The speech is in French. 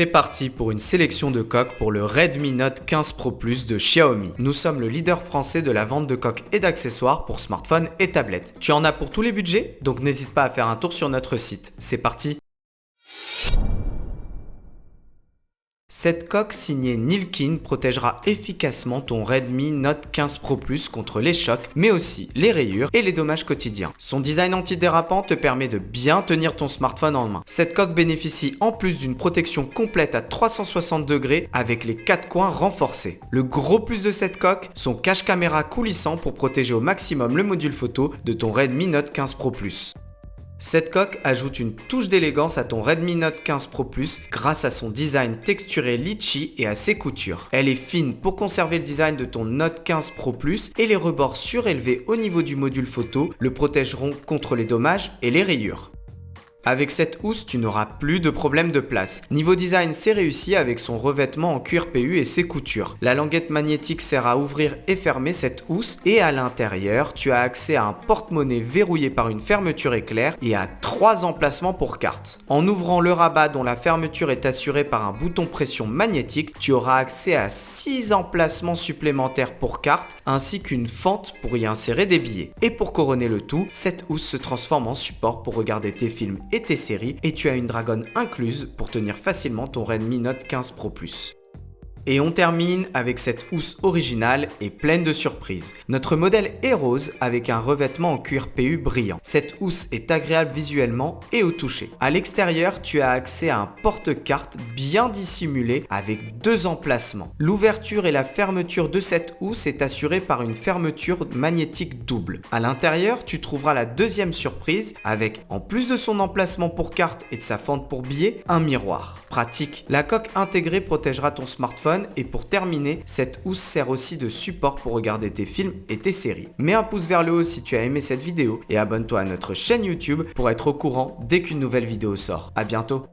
C'est parti pour une sélection de coques pour le Redmi Note 15 Pro Plus de Xiaomi. Nous sommes le leader français de la vente de coques et d'accessoires pour smartphones et tablettes. Tu en as pour tous les budgets, donc n'hésite pas à faire un tour sur notre site. C'est parti! Cette coque signée Nilkin protégera efficacement ton Redmi Note 15 Pro Plus contre les chocs, mais aussi les rayures et les dommages quotidiens. Son design antidérapant te permet de bien tenir ton smartphone en main. Cette coque bénéficie en plus d'une protection complète à 360 degrés avec les 4 coins renforcés. Le gros plus de cette coque, son cache caméra coulissant pour protéger au maximum le module photo de ton Redmi Note 15 Pro Plus. Cette coque ajoute une touche d'élégance à ton Redmi Note 15 Pro Plus grâce à son design texturé litchi et à ses coutures. Elle est fine pour conserver le design de ton Note 15 Pro Plus et les rebords surélevés au niveau du module photo le protégeront contre les dommages et les rayures. Avec cette housse, tu n'auras plus de problème de place. Niveau design, c'est réussi avec son revêtement en cuir PU et ses coutures. La languette magnétique sert à ouvrir et fermer cette housse et à l'intérieur, tu as accès à un porte-monnaie verrouillé par une fermeture éclair et à 3 emplacements pour cartes. En ouvrant le rabat dont la fermeture est assurée par un bouton pression magnétique, tu auras accès à 6 emplacements supplémentaires pour cartes ainsi qu'une fente pour y insérer des billets. Et pour couronner le tout, cette housse se transforme en support pour regarder tes films et tes séries et tu as une dragonne incluse pour tenir facilement ton Redmi Note 15 Pro Plus. Et on termine avec cette housse originale et pleine de surprises. Notre modèle est rose avec un revêtement en cuir PU brillant. Cette housse est agréable visuellement et au toucher. À l'extérieur, tu as accès à un porte-carte bien dissimulé avec 2 emplacements. L'ouverture et la fermeture de cette housse est assurée par une fermeture magnétique double. À l'intérieur, tu trouveras la deuxième surprise avec, en plus de son emplacement pour carte et de sa fente pour billets, un miroir. Pratique. La coque intégrée protégera ton smartphone. Et pour terminer, cette housse sert aussi de support pour regarder tes films et tes séries. Mets un pouce vers le haut si tu as aimé cette vidéo et abonne-toi à notre chaîne YouTube pour être au courant dès qu'une nouvelle vidéo sort. À bientôt!